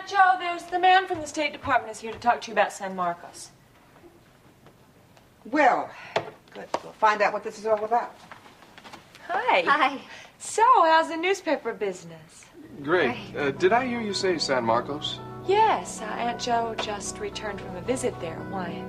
Aunt Jo, there's the man from the State Department is here to talk to you about San Marcos. Well, good. We'll find out what this is all about. Hi. Hi. So, how's the newspaper business? Great. Did I hear you say San Marcos? Yes, Aunt Jo just returned from a visit there. Why?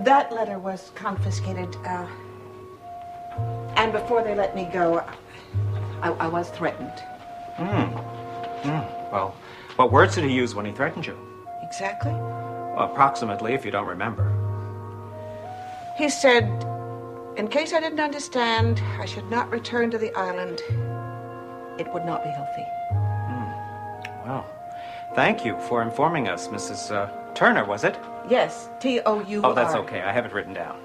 That letter was confiscated, and before they let me go, I was threatened. Well, what words did he use when he threatened you? Exactly. Well, approximately, if you don't remember. He said, in case I didn't understand, I should not return to the island. It would not be healthy. Well, thank you for informing us, Mrs. Turner, was it? Yes, T-O-U-R. Oh, that's okay. I have it written down.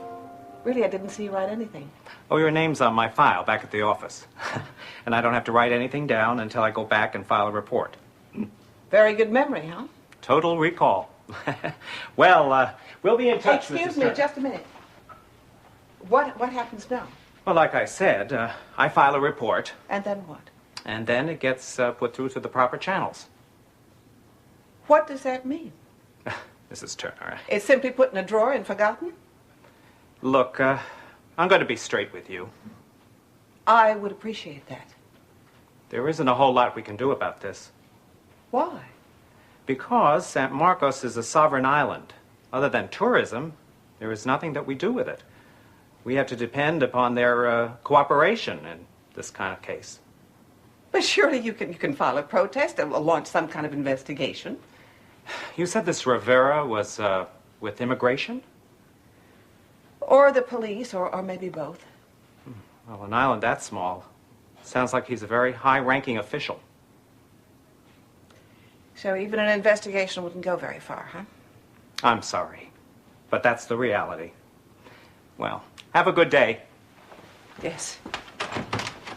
Really, I didn't see you write anything. Oh, your name's on my file back at the office. And I don't have to write anything down until I go back and file a report. Very good memory, huh? Total recall. Well, we'll be in touch, Excuse Mrs. me, Turner. just a minute. What happens now? Well, like I said, I file a report. And then what? And then it gets put through to the proper channels. What does that mean? Mrs. Turner. It's simply put in a drawer and forgotten? Look, I'm going to be straight with you. I would appreciate that. There isn't a whole lot we can do about this. Why? Because San Marcos is a sovereign island. Other than tourism, there is nothing that we do with it. We have to depend upon their cooperation in this kind of case. But surely you can file a protest or launch some kind of investigation. You said this Rivera was with immigration? Or the police, or maybe both. Well, an island that small sounds like he's a very high-ranking official. So even an investigation wouldn't go very far, huh? I'm sorry, but that's the reality. Well, have a good day. Yes.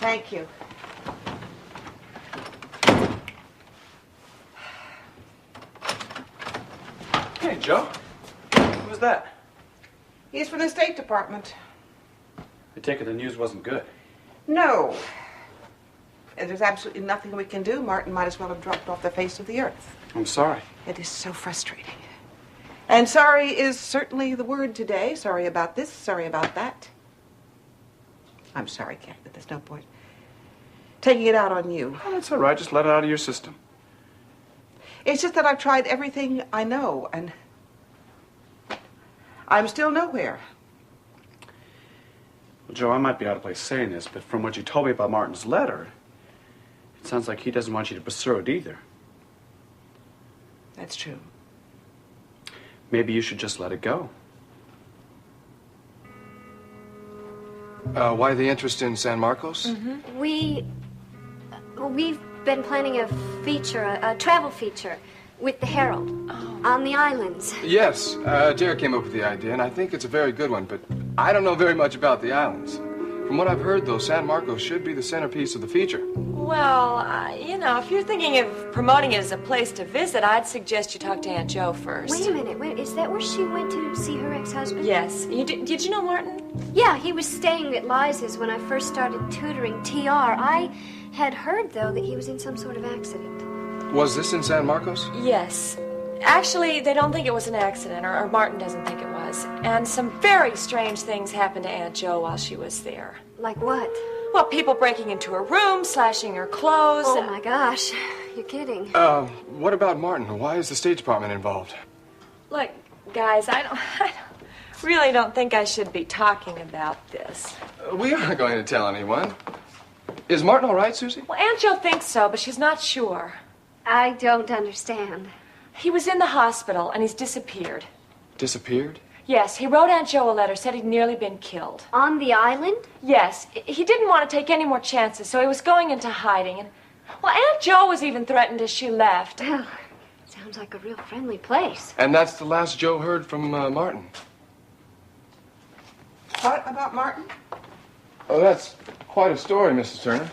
Thank you. Hey, Joe. Who's that? He's from the State Department. I take it the news wasn't good. No. And there's absolutely nothing we can do. Martin might as well have dropped off the face of the earth. I'm sorry. It is so frustrating. And sorry is certainly the word today. Sorry about this, sorry about that. I'm sorry, Cat, but there's no point taking it out on you. Oh, that's all right. Just let it out of your system. It's just that I've tried everything I know, and I'm still nowhere. Well, Joe, I might be out of place saying this, but from what you told me about Martin's letter, it sounds like he doesn't want you to pursue it either. That's true. Maybe you should just let it go. Why the interest in San Marcos? Mm-hmm. We've been planning a feature, a travel feature, with the Herald on the islands. Yes, Adair came up with the idea, and I think it's a very good one, but I don't know very much about the islands. From what I've heard, though, San Marcos should be the centerpiece of the feature. Well, you know, if you're thinking of promoting it as a place to visit, I'd suggest you talk to Aunt Jo first. Wait a minute, is that where she went to see her ex-husband? Yes. Did you know Martin? Yeah, he was staying at Liza's when I first started tutoring TR. I had heard, though, that he was in some sort of accident. Was this in San Marcos? Yes. Actually, they don't think it was an accident, or Martin doesn't think it was. And some very strange things happened to Aunt Jo while she was there. Like what? Well, people breaking into her room, slashing her clothes. Oh, my gosh. You're kidding. What about Martin? Why is the State Department involved? Look, guys, I really don't think I should be talking about this. We aren't going to tell anyone. Is Martin all right, Suzy? Well, Aunt Jo thinks so, but she's not sure. I don't understand. He was in the hospital, and he's disappeared. Disappeared? Yes, he wrote Aunt Jo a letter, said he'd nearly been killed. On the island? Yes, he didn't want to take any more chances, so he was going into hiding. And, well, Aunt Jo was even threatened as she left. Well, sounds like a real friendly place. And that's the last Joe heard from Martin. What about Martin? Oh, that's quite a story, Mrs. Turner.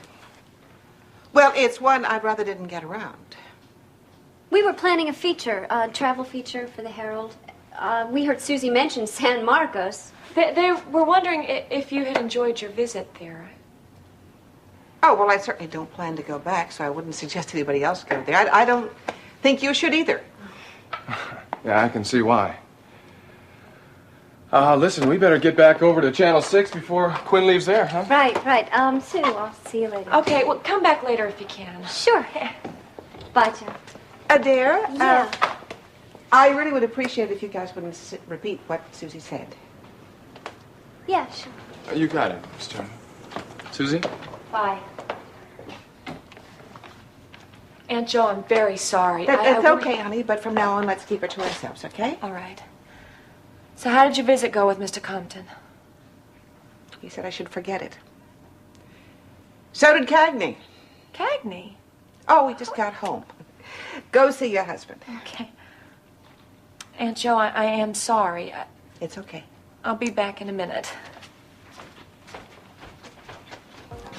Well, it's one I rather didn't get around. We were planning a feature, a travel feature for the Herald. We heard Suzy mention San Marcos. They were wondering if you had enjoyed your visit there. Oh, well, I certainly don't plan to go back, so I wouldn't suggest anybody else go there. I don't think you should either. Yeah, I can see why. Listen, we better get back over to Channel 6 before Quinn leaves there, huh? Right. Sue, I'll see you later. Okay, well, come back later if you can. Sure. Bye, John. Adair, Yeah. I really would appreciate it if you guys wouldn't repeat what Suzy said. Yeah, sure. You got it, Mr. Turner. Suzy? Bye. Aunt Jo, I'm very sorry. It's okay, honey, but from now on, let's keep it to ourselves, okay? All right. So how did your visit go with Mr. Compton? He said I should forget it. So did Cagney. Cagney? Oh, we just got home. Go see your husband. Okay. Aunt Jo, I am sorry. It's okay. I'll be back in a minute.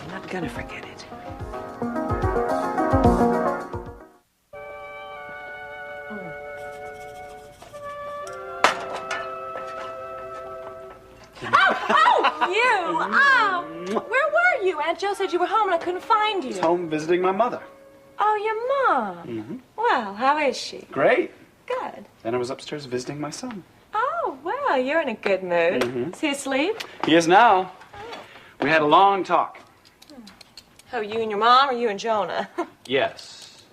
I'm not gonna forget it. You! Where were you? Aunt Jo said you were home and I couldn't find you. He's home visiting my mother. Oh, your mom? Mm-hmm. Well, how is she? Great. Good. Then I was upstairs visiting my son. Oh, well, you're in a good mood. Mm-hmm. Is he asleep? He is now. We had a long talk. Oh, you and your mom or you and Jonah? Yes.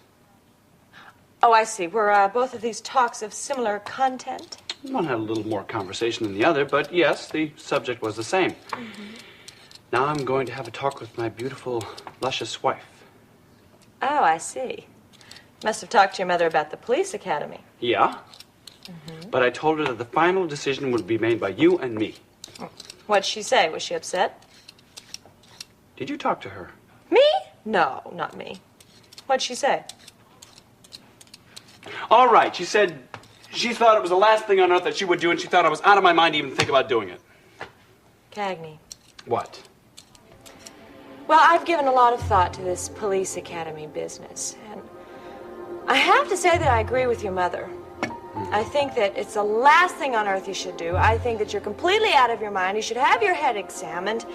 Oh, I see. Were both of these talks of similar content? One had a little more conversation than the other, but yes, the subject was the same. Mm-hmm. Now I'm going to have a talk with my beautiful, luscious wife. Oh, I see. Must have talked to your mother about the police academy. Yeah. Mm-hmm. But I told her that the final decision would be made by you and me. What'd she say? Was she upset? Did you talk to her? Me? No, not me. What'd she say? All right, she said she thought it was the last thing on earth that she would do, and she thought I was out of my mind to even think about doing it. Cagney. What? Well, I've given a lot of thought to this police academy business, and I have to say that I agree with your mother. I think that it's the last thing on earth you should do. I think that you're completely out of your mind. You should have your head examined.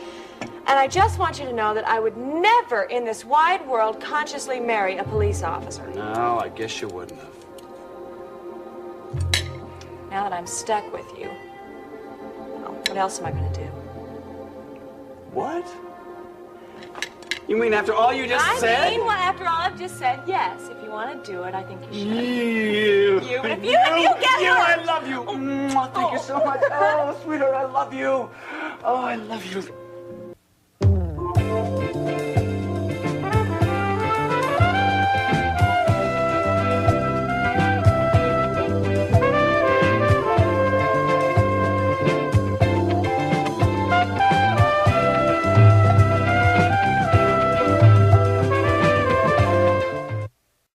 And I just want you to know that I would never in this wide world consciously marry a police officer. No, I guess you wouldn't have. Now that I'm stuck with you, well, what else am I going to do? What? You mean after all you just said? I mean, well, after all I've just said, yes. If you want to do it, I think you should. You. But if you get you, hurt. I love you. Thank you so much. Oh, sweetheart, I love you. Oh, I love you.